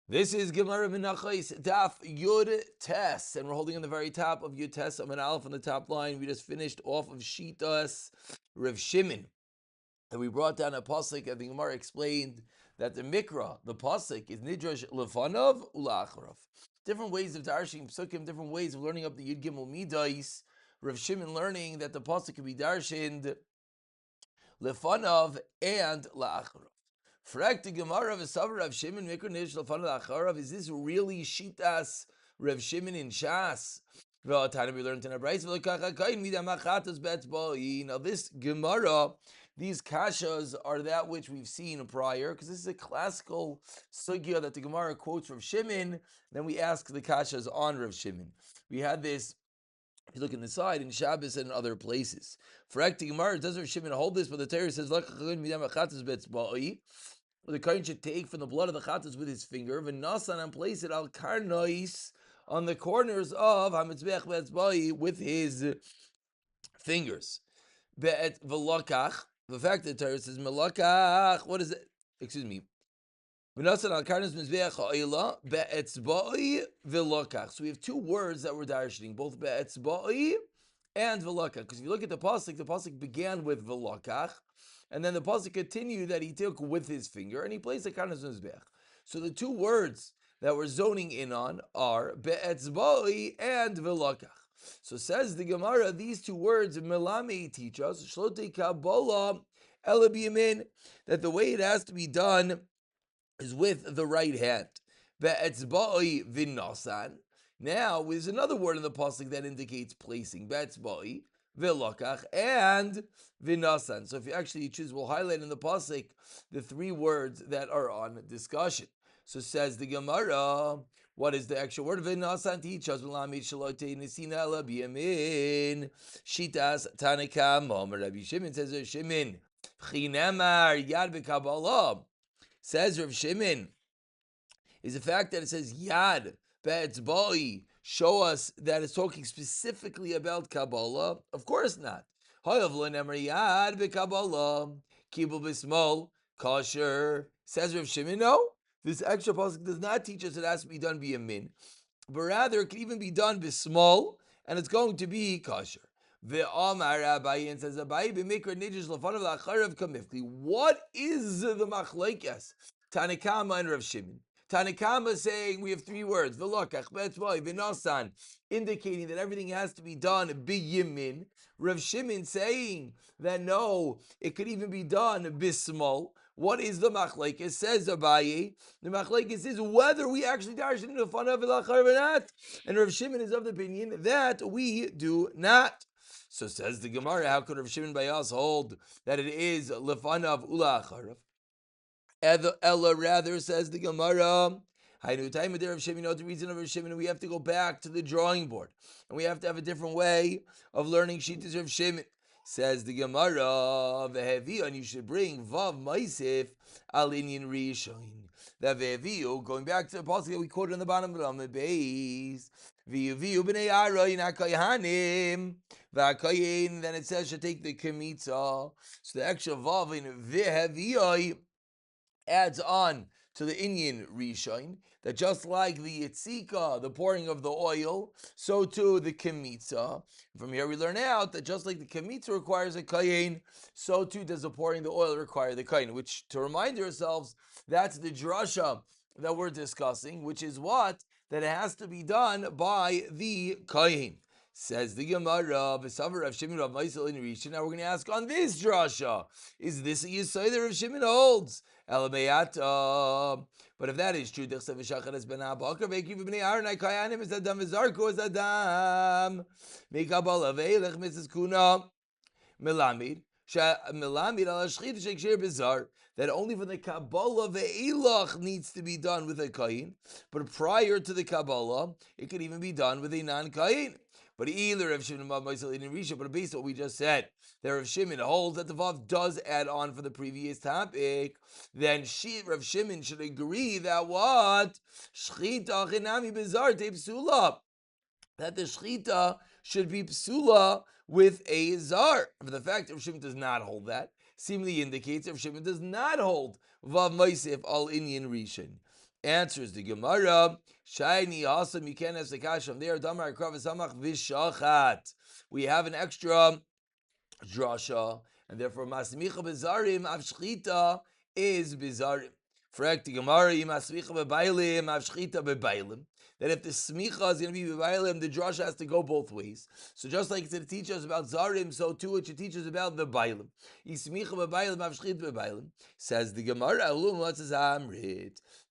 This is Gemara Menachos Daf Yud Tes, and we're holding on the very top of Yud Tes Amud Aleph on the top line. We just finished off of Shitas Rav Shimon, and we brought down a pasuk, and the Gemara explained that the Mikra, the pasuk, is Nidrash Lefanov Ulacharav. Different ways of darshing psukim, different ways of learning up the Yud Gimel Midais. Rav Shimon learning that the pasuk can be darshined Lefanov and La'acharav. Frag the Gemara of Savar Rav Shimon Mikra Nish Lefanov La'acharav. Is this really Shitas Rav Shimon in Shas? Now this Gemara, these kashas are that which we've seen prior, because this is a classical sugya that the Gemara quotes Rav Shimon. Then we ask the kashas on Rav Shimon. We had this. If you look in the side in Shabbos and in other places, for acting Gemara, does Rav Shimon hold this? But the Torah says, the kohen should take from the blood of the chatas with his finger, v'nasan, and place it al karnois on the corners of hamitzbech be'etzbai with his fingers. Be'et v'lokach. The fact that the Torah says melokach, what is it? Excuse me. V'nasan al karnois mizbech ha'ila be'etzbai v'lokach. So we have two words that we're darshaning, both be'etzbai and v'lokach. Because if you look at the pasuk began with v'lokach. And then the pasuk continued that he took with his finger and he placed a karnas mizbech. So the two words that we're zoning in on are be'etzbai and v'lakach. So says the Gemara, these two words melame teach us shlote kabbalah ela b'yamin, that the way it has to be done is with the right hand. Be'etzbai v'nasan. Now, there's another word in the pasuk that indicates placing be'etzbai v'lakach and v'nasan. So if you actually choose, we'll highlight in the pasuk the three words that are on discussion. So says the Gemara, what is the actual word? V'nasan teach us shitas tanakam. Rabbi Shimon says Rav Shimon chinamar yad b'kabbalah. Says Rav Shimon is the fact that it says yad be'etzbai show us that it's talking specifically about Kabbalah? Of course not. Kosher. Says Rav Shimon, no. This extra pasuk does not teach us it has to be done biyamin, but rather it can even be done bismol, and it's going to be kosher. Ve'amar Abaye, and says Abaye b'mikra nidish lefanav la'acharav kamifli. What is the machlekes? Tanakama and Rav Shimon. Tanakama saying we have three words, v'lokach, be'etzbai, v'nasan, indicating that everything has to be done biyimin. Rav Shimon saying that no, it could even be done bismol. What is the machlekes? Says Abaye, the machlekes is whether we actually darshan in the fun of or not. And Rav Shimon is of the opinion that we do not. So says the Gemara, how could Rav Shimon Bayas hold that it is lefanav ulacharav? Ella rather, says the Gemara, the reason of Rav Shimon, we have to go back to the drawing board, and we have to have a different way of learning Shittas Rav Shimon. Says the Gemara, and you should bring vav maisif al inyan rishon. That ve'eviu, going back to the pasuk that we quoted on the bottom of the base, ve'eviu b'nei aroyin ha'kohanim v'ha'koyin. Then it says should take the kemitza. So the extra vav in ve'eviu adds on to the inyan rishon, that just like the yitzika, the pouring of the oil, so too the kemitza. From here we learn out that just like the kemitza requires a kayin, so too does the pouring the oil require the kayin. Which, to remind ourselves, that's the drasha that we're discussing, which is what? That it has to be done by the kayin. Says the Gemara, v'savar Rav Shimon Rav Maisel in Rishon. Now we're going to ask on this drasha, is this a yisod that Rav Shimon holds? Elabayata. But if that is true, Dechsev v'shachat es ben ha'bakar v'ekiv b'nei Aaron ha'kayanim es adam v'zarku es adam me'kabala ve'elech mitzvah kuna melamid melamid al hashchit she'kshir b'zar, that only for the Kabbalah ve'elach needs to be done with a kain, but prior to the Kabbalah, it could even be done with a non-kain. But either Rav Shimon and Maisel in Risha, but based on what we just said, that Rav Shimon holds that the vav does add on for the previous topic, then Rav Shimon should agree that what? Shchita chinami bezar te psula. That the shchita should be psula with a zar. For the fact that Rav Shimon does not hold that, seemingly indicates that Rav Shimon does not hold vav maisif al inyan rishon. Answers the Gemara. Shayni Hasam, you can't have the kasha from there. Damar Krav Samach Vishachat. We have an extra drasha, and therefore Masmicha Bezarim Avshchita is Bezarim. Frek the Gemara, Masmicha Bebailim Avshchita Bebailim. That if the smicha is going to be bebailim, the drasha has to go both ways. So just like it's going to teach us about zarim, so too it should teach us about the bailim. Smicha bebailim avshchit bebailim. Says the Gemara,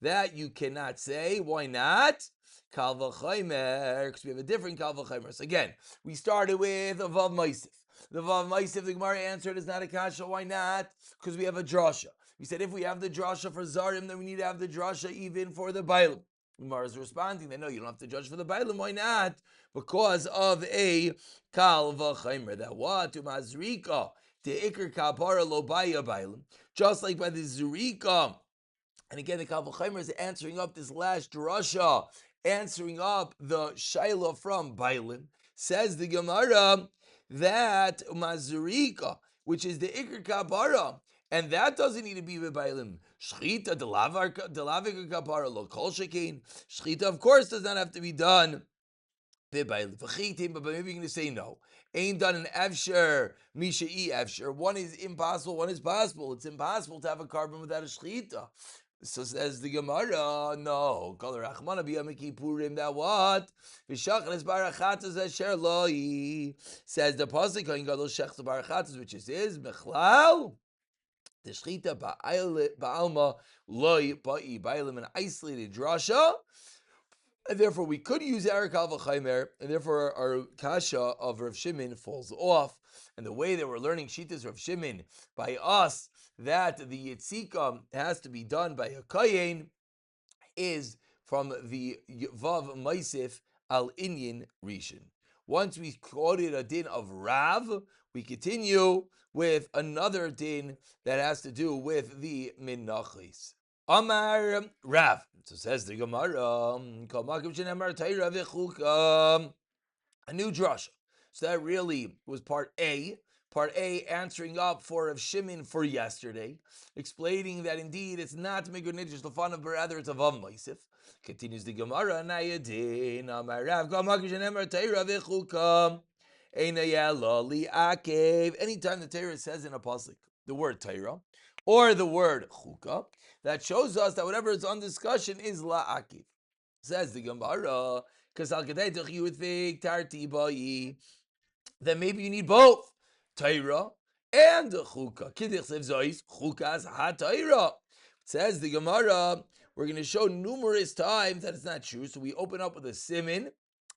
that you cannot say. Why not? Kal v'chaymer, because we have a different kal v'chaymer. So again, we started with a vav maisif. The vav maisif, the Gemara answered, is not a kasha. Why not? Because we have a drasha. We said if we have the drasha for zarim, then we need to have the drasha even for the bailim. Gemara is responding, they know you don't have to judge for the bailim. Why not? Because of a kal v'chaymer. That what? To mazrika, to ikr kapara lo baya bailim. Just like by the zurika. And again, the kal v'chaymer is answering up this last drasha, answering up the shaila from bailim. Says the Gemara that mazrika, which is the ikr kapara, and that doesn't need to be bebailim. Shchita delavik kapara lo kol shekein. Shchita, of course, does not have to be done bebailim. But maybe you're going to say no. Ain't done an efsher misha e efsher. One is impossible. One is possible. It's impossible to have a carbon without a shchita. So says the Gemara, no. Kol rachmana b'yom kippurim. That what? V'shachris barachatas asher loi. Says the pasuk on gadol shechs barachatas, which is mechlal. The shchita ba'alma loy ba'i ba'ilem, an isolated drasha, and therefore we could use Erik al v'chaymer, and therefore our kasha of Rav Shimon falls off. And the way that we're learning shitas Rav Shimon by us, that the yitzika has to be done by a kayin, is from the vav maisif al inyan rishon. Once we quoted a din of Rav, we continue with another din that has to do with the Menachos. Amar Rav. So says the Gemara, a new drasha. So that really was part A. Part A answering up for Rav Shimon for yesterday, explaining that indeed it's not Megunidish Lefanav, but rather it's a Vav Maisif. Continues the Gemara, Nayadin, Amar Rav, anytime the Torah says in a pasuk the word Torah or the word Chuka, that shows us that whatever is on discussion is la'akiv. Says the Gemara, because you would think tarti, then maybe you need both Torah and Chuka. Kidich sev zois Chukas ha Torah. Says the Gemara, we're going to show numerous times that it's not true. So we open up with a simin,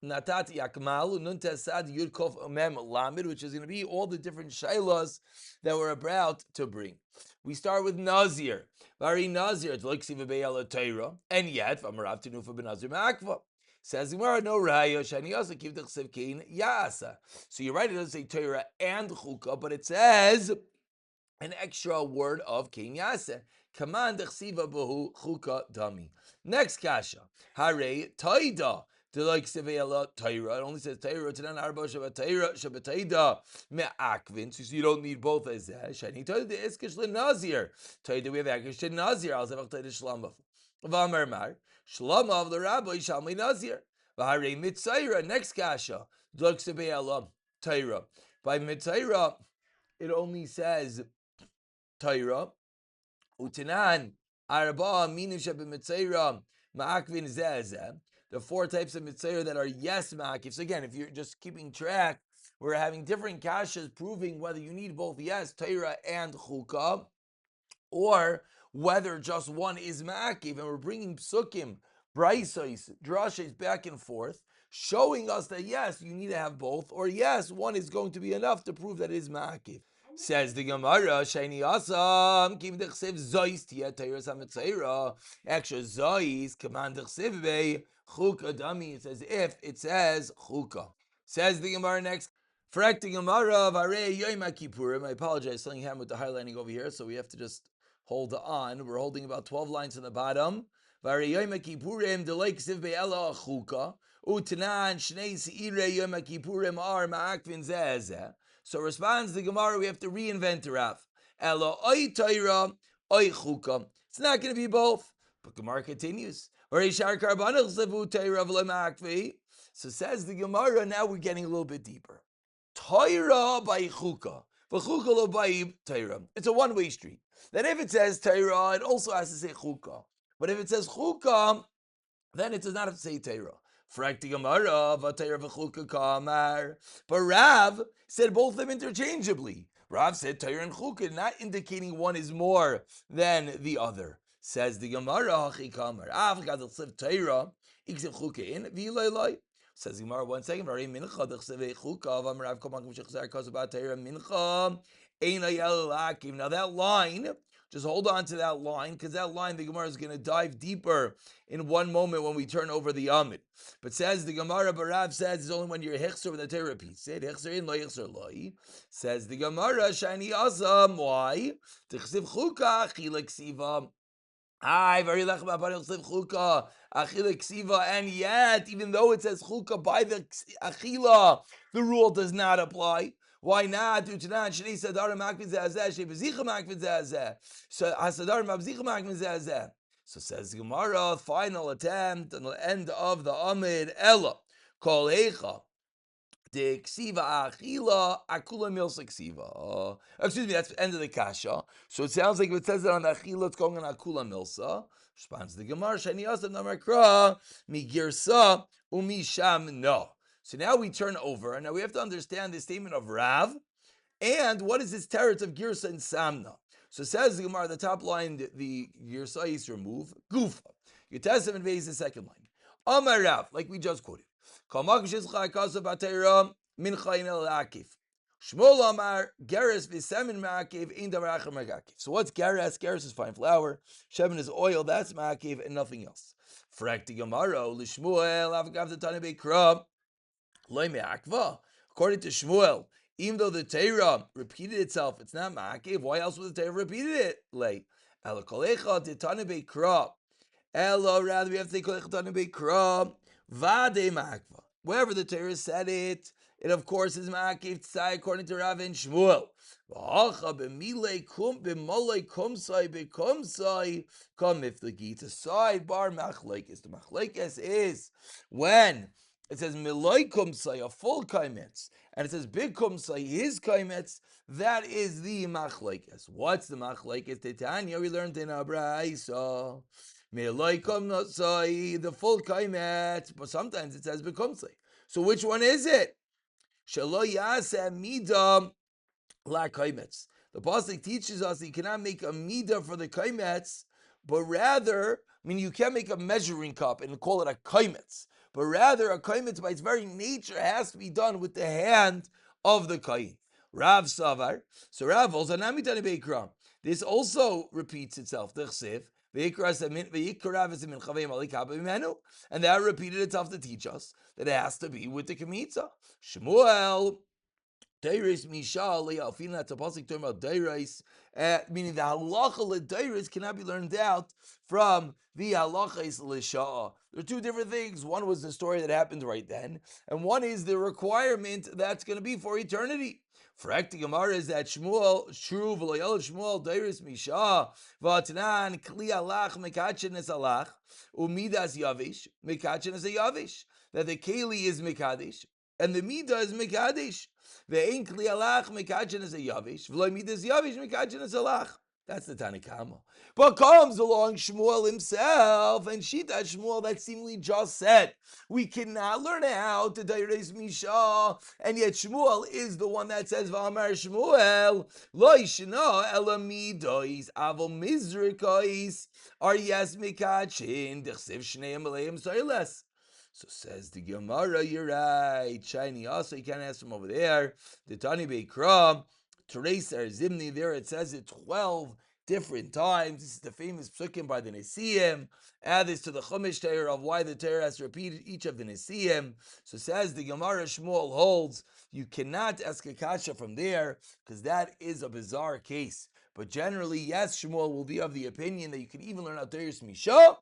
Natati Akmalu, Nuntasad Yud Kof Mem Lamid, which is going to be all the different shailas that we're about to bring. We start with Nazir. Vari Nazir, it's like Sivabayala Torah, and yet, Vamarav Tinufa ben Nazir Ma'akva. Says Gemara, no raya, shani also keep the chsevkein yasa. So you're right, it doesn't say Torah and Chuka, but it says an extra word of kein yasa. Command chsiva behu Chuka dami. Next kasha, hare taida. To like Seveyala Torah, it only says Torah. Tanan arba shabatayra shabatayda me'akvin. So you don't need both as that. Shani Torah the iskish lenazir. Torah we have akish to nazir. I'll say Torah shlamav. V'amarmar shlamav the rabbi shalmei nazir. V'harei mitzayra. Next kasha like Seveyala Torah. By mitzayra, it only says Torah. Utanan arba minu shabitzayra me'akvin zeh. The four types of mitzvah that are yes ma'akif. So again, if you're just keeping track, we're having different kashas proving whether you need both yes, Torah and Chuka, or whether just one is ma'akif. And we're bringing psukim, braisos, drashas back and forth, showing us that yes, you need to have both, or yes, one is going to be enough to prove that it is ma'akif. Says the Gemara, Shani Asam, Kim Dechsev Zois Tia Torah Samitzera. Extra Zois, Command Dechsev Be, Chuka Dami. It's as if it says Chuka. Says the Gemara next. Frak the Gemara, Vare Yoima Kippurim. I apologize, selling him with the highlighting over here, so we have to just hold on. We're holding about 12 lines on the bottom. Vare Yoima Kippurim, Delay Ksiv Be'ela Chuka. Utanan, Shnei Seire Yoima Kippurim Ar Ma'akvin Zezeh. So responds the Gemara, we have to reinvent the Rav. Elo oy Torah, oy Chuka. It's not going to be both. But Gemara continues. So says the Gemara, now we're getting a little bit deeper. Torah by chuka. V'chuka by Torah. It's a one-way street. That if it says Torah, it also has to say chuka. But if it says chuka, then it does not have to say Torah. Frakti Gemara, v'Torah v'chuka kamar. But Rav said both of them interchangeably. Rav said Torah and chuka, not indicating one is more than the other. Says the Gemara, hachi kamar. Av gadol siv Torah, iksiv chuka in, v'ilay. Says the Gemara, 1 second. Now that line, just hold on to that line, because that line, the Gemara is going to dive deeper in one moment when we turn over the Amid. But says the Gemara, Barav says it's only when you're hechser when the Torah repeats it. Hechser in, lo hechser loi. Says the Gemara, shani azam, why? Tichsiv chuka, chilek siva. Very chuka, achila ksiva, and yet, even though it says chuka by the achila, the rule does not apply. Why not? So says Gemara, final attempt on the end of the Amid, Ella, Kol Eicha. De ksiva achila akula milsa ksiva. Excuse me, that's the end of the kasha. So it sounds like if it says it on the achila, it's going on akula milsa. Responds the Gemara, shani asam namakra mi girsa umisham no. So now we turn over, and now we have to understand the statement of Rav, and what is his teretz of girsa and samna. So says the Gemara, the top line, the girsa is removed. Gufa. Yutesem and Vez, the second line. Amar Rav, like we just quoted. Shmuel Amar Geras v'semen ma'akev ein davar acher ma'akev. So what's Geras? Geras is fine flour. Shemen is oil. That's ma'akev and nothing else. Frakti Gemara l'Shmuel avgav the beikra loy me'akva. According to Shmuel, even though the Torah repeated itself, it's not ma'akev. Why else would the Torah repeated it? Lay ela kolecha the tane beikra. Ela rather we have to say kolecha tane beikra. Vade ma'akva. Wherever the Torah said it, it of course is ma'akiv tzai according to Rav and Shmuel. V'hacha b'milei kum b'molei kumsai b'kumsai kam miflagi. It's a sidebar machlekes. The machlekes is when it says milei kumsai, a full kaimetz, and it says big kumsai, his kaimetz, that is the machlekes. What's the machlekes? Titania, we learned in Abraisa. The full kaimet, but sometimes it says bekumsei. So which one is it? Shelo yaseh mida la kaimetz. The pasuk teaches us that you cannot make a mida for the kaimetz, but rather, you can't make a measuring cup and call it a kaimetz, but rather a kaimetz by its very nature has to be done with the hand of the kain. Rav Savar. So Rav also namitani beikram. This also repeats itself. And that repeated itself to teach us that it has to be with the Kemitza. Shmuel, Deiris Mishal, that's a pasuk talking about Deiris, meaning the halacha l'Deiris cannot be learned out from the halachas l'Sha'ah. There are two different things. One was the story that happened right then, and one is the requirement that's going to be for eternity. Frakti Gemara is that Shmuel, Shru v'loyel Shmuel, Deiris Mishah, v'atanan, Kli alach, mekachen es alach, umidas yavish, mekachen es a yavish. That the Keli is mekadesh, and the Midah is mekadesh. Ve'ein Kli alach, mekachen es a yavish, v'loy midas yavish, mekachen es alach. That's the Tanakama. But comes along Shmuel himself, and Shita Shmuel that seemingly just said, we cannot learn how to Deiris Misha, and yet Shmuel is the one that says, V'amar Shmuel, Lo yishna ela midois, avo mizrikais, are yes mikachin, dechsev shneim aleim soiles. So says the Gemara, you're right. Shiny also, you can't ask him over there. The Tani Beikra, Tereser Zimni, there it says it 12 different times. This is the famous psukim by the Nesiim. Add this to the Chumash Torah of why the Torah has to repeat each of the Nesiim. So says the Gemara, Shmuel holds you cannot ask a kasha from there because that is a bizarre case. But generally, yes, Shmuel will be of the opinion that you can even learn out Deiris Misha,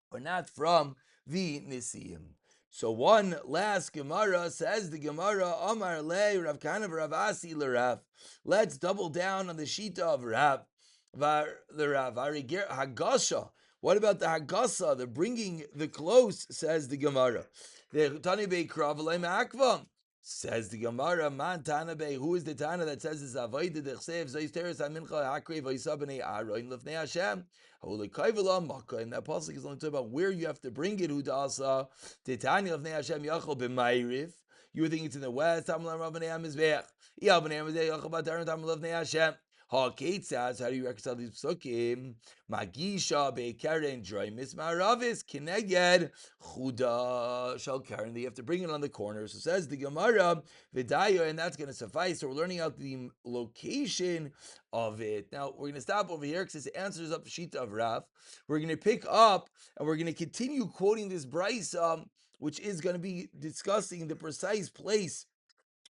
but not from the Nesiim. So one last Gemara says the Gemara, Amar le Rav Kana v'Rav Asi l'Rav. Let's double down on the Shita of Rav. The Rav Hagasha. What about the Hagasa, the bringing the close, says the Gemara. The Tani Bei Kravalei Ma'akva. Says the Gemara, Man Tana Bei, who is the Tana that says this Avodah Dechsev Zaysteres HaMincha Hakre Vayisa B'nei Aroin Lefnei Hashem? Holy Kaivala Makkah, and that pasuk is only talking about where you have to bring it. Hudasa Titani Lefnei Hashem Yachol B'Mayrif. You would think it's in the west. Tamla Rabbanei Hamizbech. Yal B'nei Hamizbech Yachol B'Taron Tamla Lefnei Hashem. Ha-Kate says, how do you reconcile these psukim? Magisha be'karen droimis ma'aravis kineged chuda shal karen. You have to bring it on the corner. So says the Gemara, Vidaya, and that's going to suffice. So we're learning out the location of it. Now, we're going to stop over here because it answers up Shita of Rav. We're going to pick up, and we're going to continue quoting this Brisa, which is going to be discussing the precise place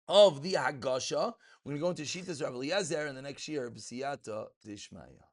of the Hagasha. We're going to go into Shitas Rav Eliezer in the next year, B'siyata Dishmaya.